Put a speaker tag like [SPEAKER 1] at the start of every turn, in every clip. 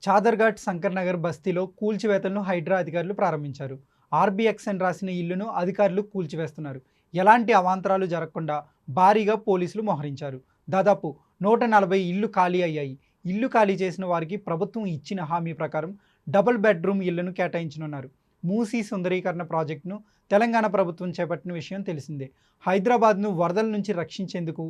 [SPEAKER 1] చాదర్ఘాట్ శంకర్ నగర్ బస్తీలో కూల్చివేతలను హైడ్రా అధికారులు ప్రారంభించారు. ఆర్బీఎక్స్ అని రాసిన ఇల్లును అధికారులు కూల్చివేస్తున్నారు. ఎలాంటి అవాంతరాలు జరగకుండా భారీగా పోలీసులు మోహరించారు. దాదాపు 140 ఇళ్లు ఖాళీ అయ్యాయి. ఇల్లు ఖాళీ చేసిన వారికి ప్రభుత్వం ఇచ్చిన హామీ ప్రకారం డబుల్ బెడ్రూమ్ ఇళ్లను కేటాయించనున్నారు. మూసీ సుందరీకరణ ప్రాజెక్టును తెలంగాణ ప్రభుత్వం చేపట్టిన విషయం తెలిసిందే. హైదరాబాద్ను వరదల నుంచి రక్షించేందుకు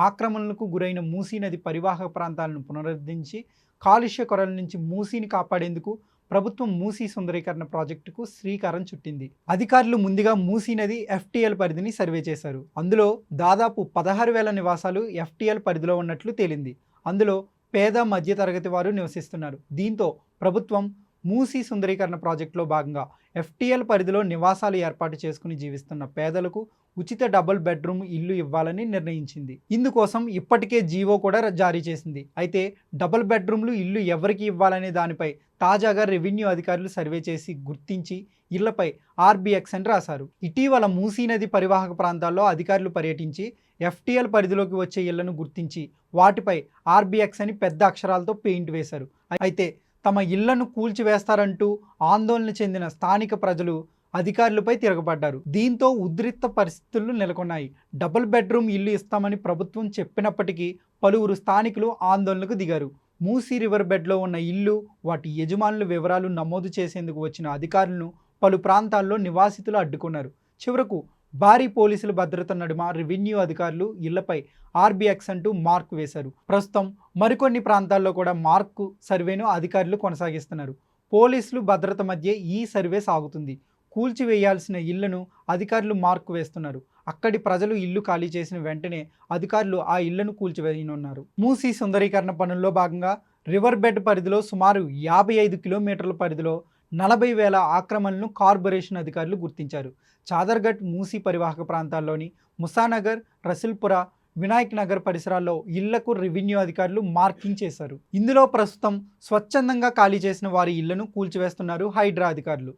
[SPEAKER 1] ఆక్రమణలకు గురైన మూసీ నది పరివాహక ప్రాంతాలను పునరుద్ధరించి కాలుష్య కొరల నుంచి మూసీని కాపాడేందుకు ప్రభుత్వం మూసీ సుందరీకరణ ప్రాజెక్టుకు శ్రీకారం చుట్టింది. అధికారులు ముందుగా మూసీ నది ఎఫ్టీఎల్ పరిధిని సర్వే చేశారు. అందులో దాదాపు 16,000 నివాసాలు ఎఫ్టీఎల్ పరిధిలో ఉన్నట్లు తేలింది. అందులో పేద మధ్యతరగతి వారు నివసిస్తున్నారు. దీంతో ప్రభుత్వం మూసీ సుందరీకరణ ప్రాజెక్టులో భాగంగా ఎఫ్టీఎల్ పరిధిలో నివాసాలు ఏర్పాటు చేసుకుని జీవిస్తున్న పేదలకు ఉచిత డబుల్ బెడ్రూమ్ ఇల్లు ఇవ్వాలని నిర్ణయించింది. ఇందుకోసం ఇప్పటికే జీవో కూడా జారీ చేసింది. అయితే డబుల్ బెడ్రూమ్లు ఇల్లు ఎవరికి ఇవ్వాలనే దానిపై తాజాగా రెవెన్యూ అధికారులు సర్వే చేసి గుర్తించి ఇళ్లపై ఆర్బీఎక్స్ అని రాశారు. ఇటీవల మూసీ నది పరివాహక ప్రాంతాల్లో అధికారులు పర్యటించి ఎఫ్టీఎల్ పరిధిలోకి వచ్చే ఇళ్లను గుర్తించి వాటిపై ఆర్బీఎక్స్ అని పెద్ద అక్షరాలతో పెయింట్ వేశారు. అయితే తమ ఇళ్లను కూల్చివేస్తారంటూ ఆందోళన చెందిన స్థానిక ప్రజలు అధికారులపై తిరగబడ్డారు. దీంతో ఉద్రిక్త పరిస్థితులు నెలకొన్నాయి. డబుల్ బెడ్రూమ్ ఇల్లు ఇస్తామని ప్రభుత్వం చెప్పినప్పటికీ పలువురు స్థానికులు ఆందోళనకు దిగారు. మూసీ రివర్ బెడ్లో ఉన్న ఇల్లు, వాటి యజమానుల వివరాలు నమోదు చేసేందుకు వచ్చిన అధికారులను పలు ప్రాంతాల్లో నివాసితులు అడ్డుకున్నారు. చివరకు భారీ పోలీసుల భద్రత నడుమ రెవెన్యూ అధికారులు ఇళ్లపై ఆర్బీఎక్స్ అంటూ మార్క్ వేశారు. ప్రస్తుతం మరికొన్ని ప్రాంతాల్లో కూడా మార్కు సర్వేను అధికారులు కొనసాగిస్తున్నారు. పోలీసులు భద్రత మధ్య ఈ సర్వే సాగుతుంది. కూల్చివేయాల్సిన ఇళ్లను అధికారులు మార్కు వేస్తున్నారు. అక్కడి ప్రజలు ఇల్లు ఖాళీ చేసిన వెంటనే అధికారులు ఆ ఇళ్లను కూల్చివేయనున్నారు. మూసీ సుందరీకరణ పనుల్లో భాగంగా రివర్ బెడ్ పరిధిలో సుమారు 55 కిలోమీటర్ల పరిధిలో 40,000 ఆక్రమణలను కార్పొరేషన్ అధికారులు గుర్తించారు. చాదర్ఘట్ మూసీ పరివాహక ప్రాంతాల్లోని ముసానగర్, రసిల్పుర, వినాయక్ నగర్ పరిసరాల్లో ఇళ్లకు రెవెన్యూ అధికారులు మార్కింగ్ చేశారు. ఇందులో ప్రస్తుతం స్వచ్ఛందంగా ఖాళీ చేసిన వారి ఇళ్లను కూల్చివేస్తున్నారు హైడ్రా అధికారులు.